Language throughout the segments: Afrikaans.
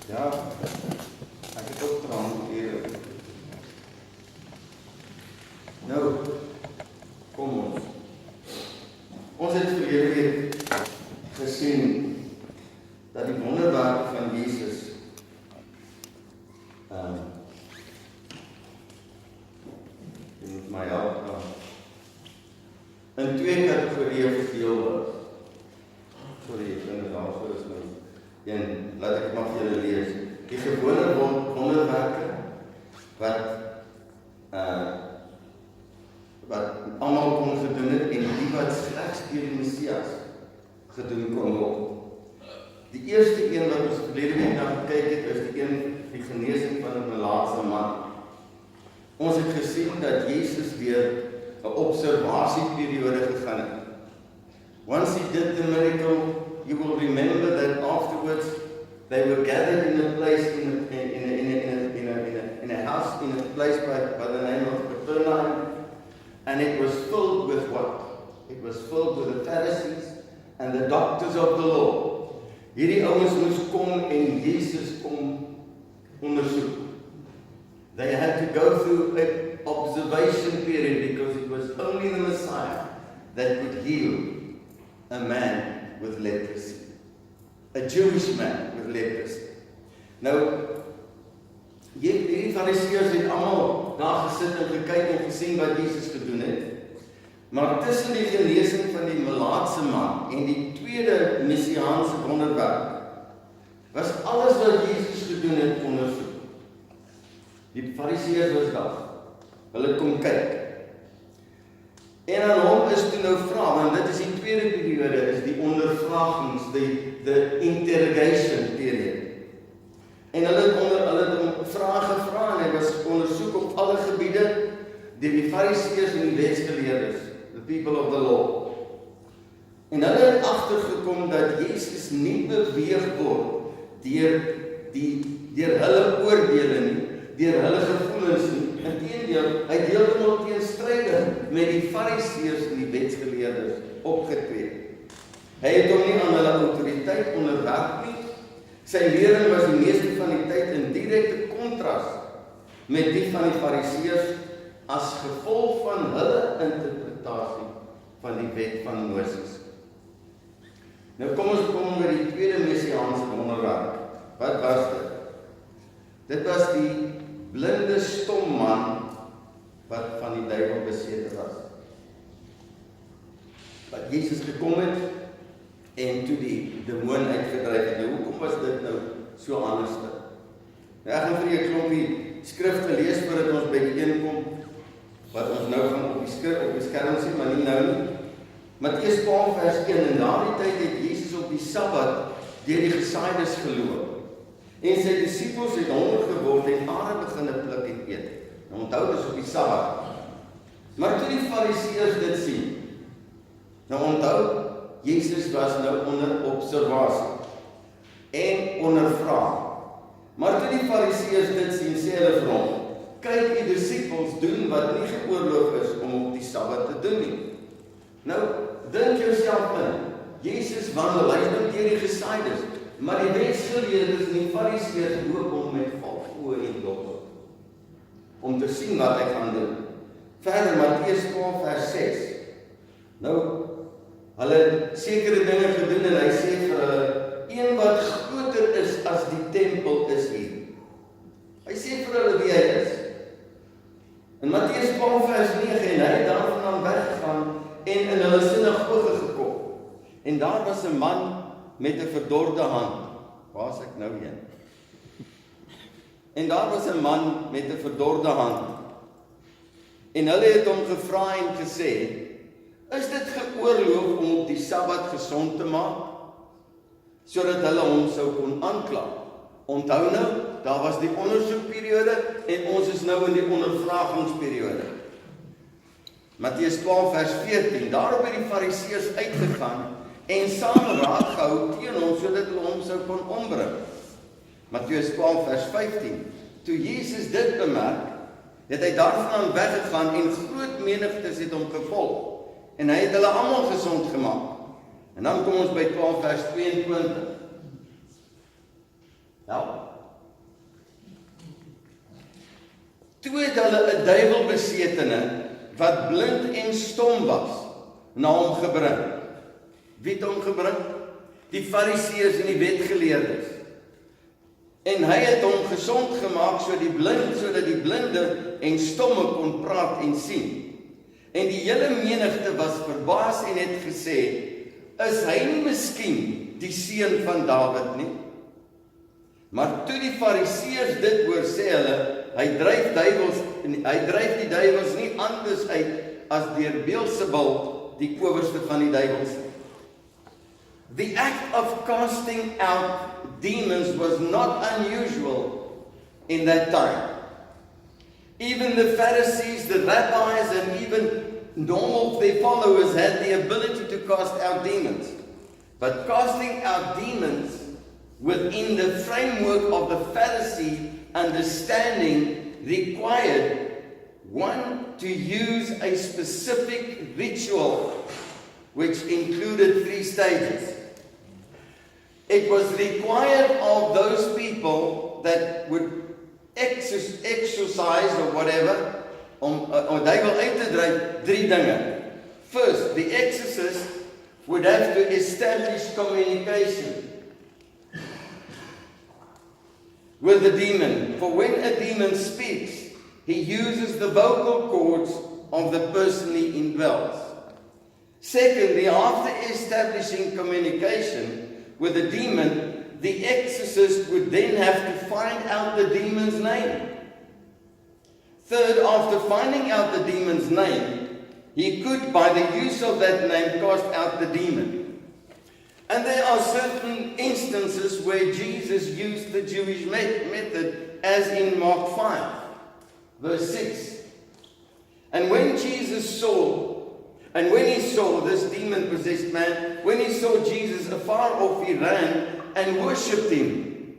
Ja, ek het ook drank hier. Nou, kom ons. Ons het verlede week gesien dat die wonderwerk van Jesus jy moet my help in twee kategorieë verdeel word. Sorry, ek dink daarvoor is nou een, laat ek maar vir julle lees. Die gewone wonderwerke wat almal kon gedoen het en die wat slegs deur die Messias gedoen kon word. Die eerste een wat ons verlede week na gekyk het, is die genesing van 'n melaatse man. Ons het gesien dat Jesus weer 'n observasieperiode gegaan het. Once he did the miracle, you will remember that afterwards they were gathered in a place in a house in a place by the name of Capernaum, and it was filled with what? It was filled with the Pharisees and the doctors of the law. Hierdie ouens moes kom en Jesus kom ondersoek. They had to go through an observation period because it was only the Messiah that could heal a man with leprosy. A Jewish man with leprosy. Nou, hierdie Fariseërs het almal daar gesit en gekyk en gesien wat Jesus gedoen het. Maar tussen die genesing van die melaatse man en die tweede messiaanse wonderwerk was alles wat Jesus gedoen het ondersoek. Die Fariseërs was daar. Hulle kom kyk. En aan hom is toe nou vra, want dit is die tweede periode, is die ondervragings, the interrogation period. En hulle het hom vrae gevra en hy was ondersoek op alle gebiede deur die Fariseërs en die wetsgeleerdes, the people of the law. En hulle het agtergekom dat Jesus nie beweeg word deur hulle oordeele nie, deur hulle gevoelens nie. Inteendeel, hy het heeltemal teenstrydig met die Fariseërs en die wetsgeleerdes opgetree. Hy het hom nie aan hulle autoriteit onderwerp nie. Sy lering was die meeste van die tyd in direkte kontras met die van die Fariseërs as gevolg van hulle interpretasie van die wet van Moses. Nou kom ons by die tweede messiaanse wonderwerk. Wat was dit? Dit was die blinde stom man wat van die duiwel besete was. Wat Jesus gekom het en toe die demoon uitgedryf het. Nou, hoekom was dit nou so anders? Nou, ek gaan vir julle 'n klompie skrifte lees voordat ons by die een kom wat ons nou gaan op die skerm sien, maar nie nou nie. Matteus 12 vers 1, en daardie tyd het Jesus op die Sabbat deur die gesaaides geloop. En sy disippels het honger geword en are begine pluk en eet. Nou onthou, dis op die Sabbat. Maar toe die Fariseërs dit sien, nou onthou, Jesus was nou onder observasie en ondervraag. Maar toe die Fariseërs dit sien, sê hulle vir hom, kyk, die disippels doen wat nie geoorloof is om op die Sabbat te doen nie. Nou, dink jouself in, Jesus wandel, hy is deur die gesaaides, maar die wetsgeleerdes en die Fariseërs loop hom met valkoe en dop om te sien wat hy gaan doen. Verder, Matteus 12 vers 6. Nou, hulle het sekere dinge gedoen en hy sê vir hulle, een wat groter is as die tempel is hier. Hy sê vir hulle wie hy is. In Matteus 12 vers 9, en hy het daarvandaan weggegaan en in hulle sinagoge gekom. En daar was 'n man met 'n verdorde hand. Waar is ek nou heen? En daar was 'n man met 'n verdorde hand. En hulle het hom gevra en gesê, is dit geoorloof om op die Sabbat gesond te maak? Sodat hulle hom sou kon aankla. Onthou nou, daar was die ondersoekperiode en ons is nou in die ondervragingsperiode. Matteus 12 vers 14, daarop het die Fariseërs uitgegaan en saam raad gehou teen hom, sodat hulle hom sou kon ombring. Matteus 12 vers 15, toe Jesus dit bemerk, het hy daarvandaan weggegaan en groot menigtes het hom gevolg. En hy het hulle almal gesond gemaak. En dan kom ons by 12 vers 22. Nou, Toe het hulle 'n duiwelbesetene wat blind en stom was, na hom gebring. Wie het hom gebring? Die Fariseërs en die wetgeleerdes. En hy het hom gesond gemaak sodat die blinde en stomme kon praat en sien. En die hele menigte was verbaas en het gesê, is hy nie miskien die seun van Dawid nie? Maar toe die Fariseërs dit hoor, sê hulle, hy dryf die duiwels nie anders uit as deur Beelzebul, die owerste van die duiwels. The act of casting out demons was not unusual in that time. Even the Pharisees, the rabbis, and even normal their followers had the ability to cast out demons. But casting out demons within the framework of the Pharisee understanding required one to use a specific ritual which included 3 stages. It was required of those people that would exercise or whatever, om duiwel uit te dryf, 3 dinge. First, the exorcist would have to establish communication with the demon. For when a demon speaks, he uses the vocal cords of the person he indwells. Secondly, after establishing communication with the demon, the exorcist would then have to find out the demon's name. Third, after finding out the demon's name, he could, by the use of that name, cast out the demon. And there are certain instances where Jesus used the Jewish method, as in Mark 5, verse 6. And when he saw this demon-possessed man, when he saw Jesus afar off, he ran and worshipped him,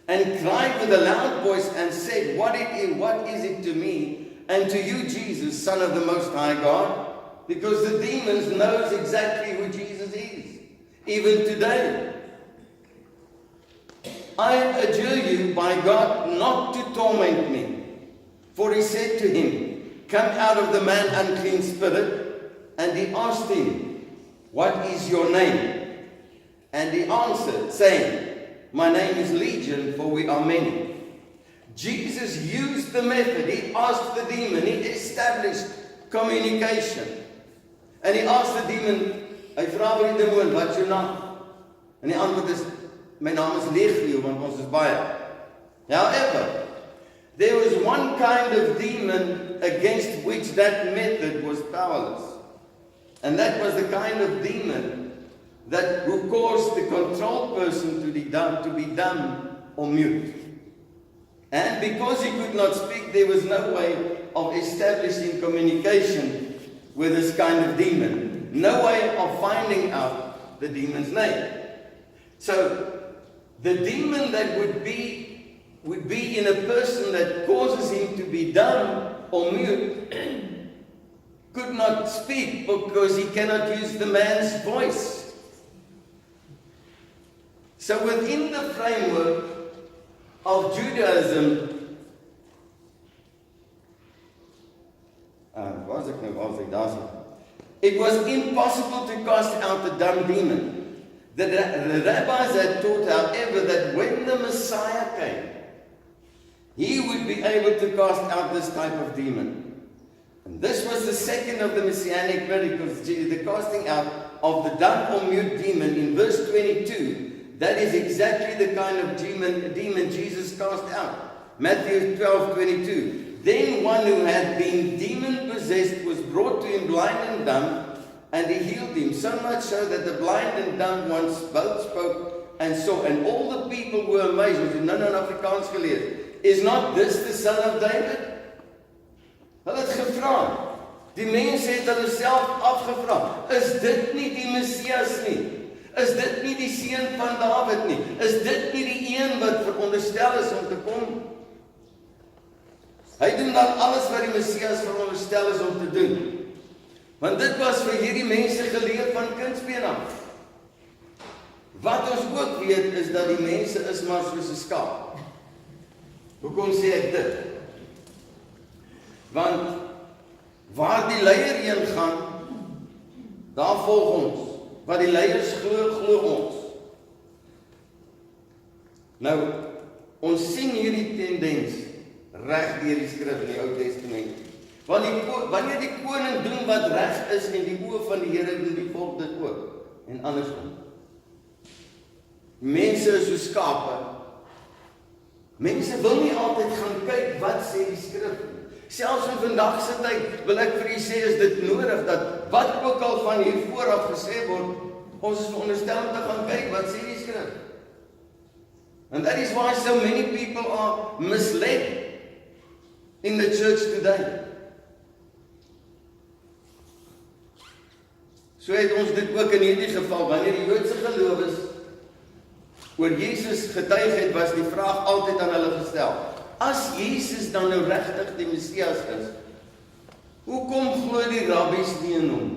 and cried with a loud voice and said, what is it to me, and to you, Jesus, Son of the Most High God? Because the demons knows exactly who Jesus is, even today. I adjure you by God not to torment me. For he said to him, come out of the man, unclean spirit. And he asked him, what is your name? And he answered, saying, my name is Legion, for we are many. Jesus used the method. He asked the demon. He established communication. And he asked the demon, hy vra vir die demoon, wat is jou naam? En die antwoord is, my naam is Legio, want ons is baie. However, there was one kind of demon against which that method was powerless. And that was the kind of demon that would cause the control person to be dumb or mute. And because he could not speak, there was no way of establishing communication with this kind of demon. No way of finding out the demon's name. So, the demon that would be in a person that causes him to be dumb or mute could not speak because he cannot use the man's voice. So within the framework of Judaism, it was impossible to cast out the dumb demon. The rabbis had taught, however, that when the Messiah came, he would be able to cast out this type of demon. And this was the second of the Messianic miracles, the casting out of the dumb or mute demon in verse 22. That is exactly the kind of demon Jesus cast out. Matthew 12:22. Then one who had been demon-possessed was brought to him blind and dumb, and he healed him, so much so that the blind and dumb ones both spoke and saw. And all the people were amazed. Ons het nou in Afrikaans gelees. Is not this the son of David? Hulle het gevra. Die mense het hulle self afgevra. Is dit nie die Messias nie? Is dit nie die seun van Dawid nie? Is dit nie die een wat veronderstel is om te kom? Hy doen dan alles wat die Messias veronderstel is om te doen. Want dit was vir hierdie mense geleer van kindsbeen af. Wat ons ook weet is dat die mense is maar soos 'n skaap. Hoekom sê ek dit? Want waar die leier heen gaan, daar volg ons. Wat die leiers glo, glo ons. Nou, ons sien hierdie tendens reg deur die skrif in die Ou Testament. Wanneer die koning doen wat reg is en die oë van die Here doen die volk dit ook. En andersom. Mense is so skape. Mense wil nie altyd gaan kyk wat sê die skrif nie. Selfs in vandag se tyd wil ek vir u sê is dit nodig dat wat ook al van hier vooraf gesê word, ons is veronderstel om te gaan kyk wat sê die skrif. And that is why so many people are misled in the church today. So het ons dit ook in hierdie geval, wanneer die Joodse gelowiges oor Jesus getuig het, was die vraag altyd aan hulle gestel. As Jesus dan nou regtig die Messias is, hoekom glo die rabbies nie in hom?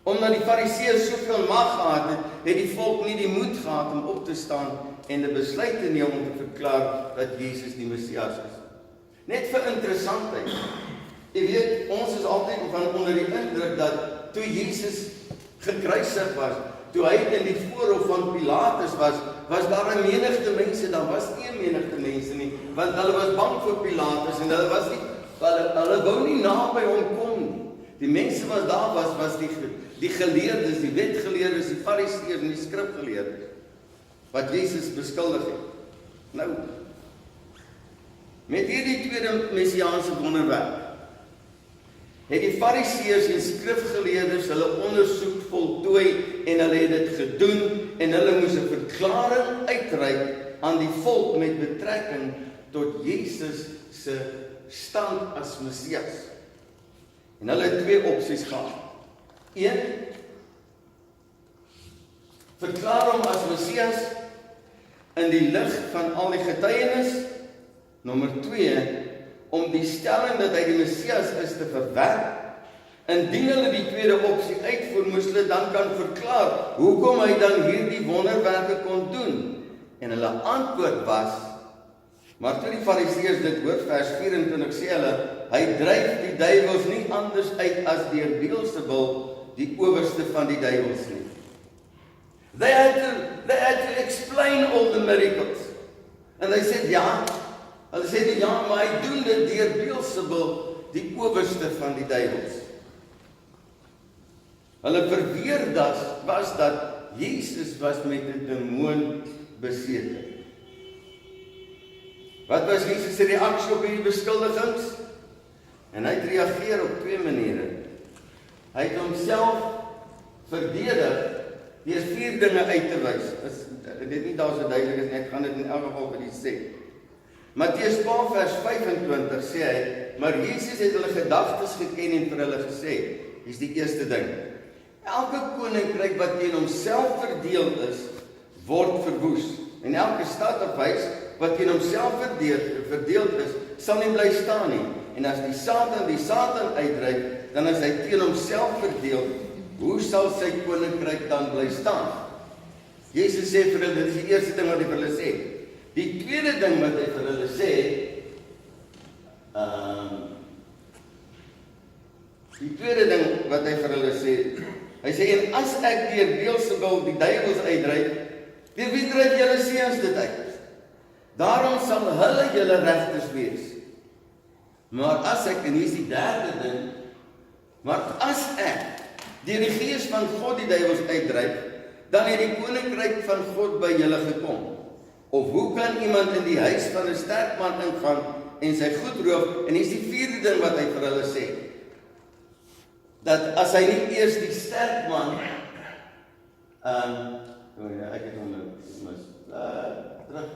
Omdat die Fariseërs soveel mag gehad het, het die volk nie die moed gehad om op te staan en 'n besluit te neem om te verklaar dat Jesus die Messias is. Net vir interessantheid. Jy weet, ons is altyd onder die indruk dat toe Jesus gekruisig was, toe hy in die voorhof van Pilatus was daar 'n menigte mense, daar was nie 'n menigte mense nie, want hulle was bang vir Pilatus en hulle wou nie naby hom kom nie. Die mense wat daar was die geleerdes, die wetgeleerdes, die Fariseërs en die skrifgeleerdes, wat Jesus beskuldig het. Nou, met hierdie tweede messiaanse wonderwerk, het die Fariseërs en skrifgeleerdes hulle ondersoek voltooi en hulle het dit gedoen en hulle moes 'n verklaring uitreik aan die volk met betrekking tot Jesus se stand as Messias. En hulle het twee opsies gehad. 1, verklaar hom as Messias in die lig van al die getuienis. Nommer 2, om die stelling dat hy die Messias is te verwerp. Indien hulle die tweede opsie uitvoer, moes hulle dan kan verklaar hoekom hy dan hierdie wonderwerke kon doen. En hulle antwoord was, maar toe die Fariseërs dit hoor, vers 24 sê hulle, hy dryf die duiwels nie anders uit as deur Beelzebul, die owerste van die duiwels nie. They had to explain all the miracles. And they said, hulle sê, maar hy doen dit deur Beelzebul, die owerste van die duiwels. Hulle verweer was dat Jesus was met 'n demoon besete. Wat was Jesus se reaksie op hierdie beskuldigings? En hy het reageer op twee maniere. Hy het homself verdedig deur 4 dinge uit te wys. Dit is nie daar so duidelik is nie, ek gaan dit in elk geval vir u sê. Matteus 12 vers 25 sê hy, maar Jesus het hulle gedagtes geken en vir hulle gesê, hier's die eerste ding. Elke koninkryk wat teen homself verdeel is, word verwoes. En elke stad of huis wat teen homself verdeel is, sal nie bly staan nie. En as die Satan uitdryf, dan is hy teen homself verdeel. Hoe sal sy koninkryk dan bly staan? Jesus sê vir hulle, dit is die eerste ding wat hy vir hulle sê. Die tweede ding wat hy vir hulle sê, hy sê, en as ek deur Beelzebul die duiwels uitdryf, deur wie dryf julle seuns dit uit? Daarom sal hulle julle regters wees. Maar as ek, en hier is die derde ding, maar as ek deur die Gees van God die duiwels uitdryf, dan het die koninkryk van God by julle gekom. Of hoe kan iemand in die huis van 'n sterk man ingaan en sy goed roof? En hier is die vierde ding wat hy vir hulle sê. Dat as hy nie eers die sterk man, ek het hom mis, terug.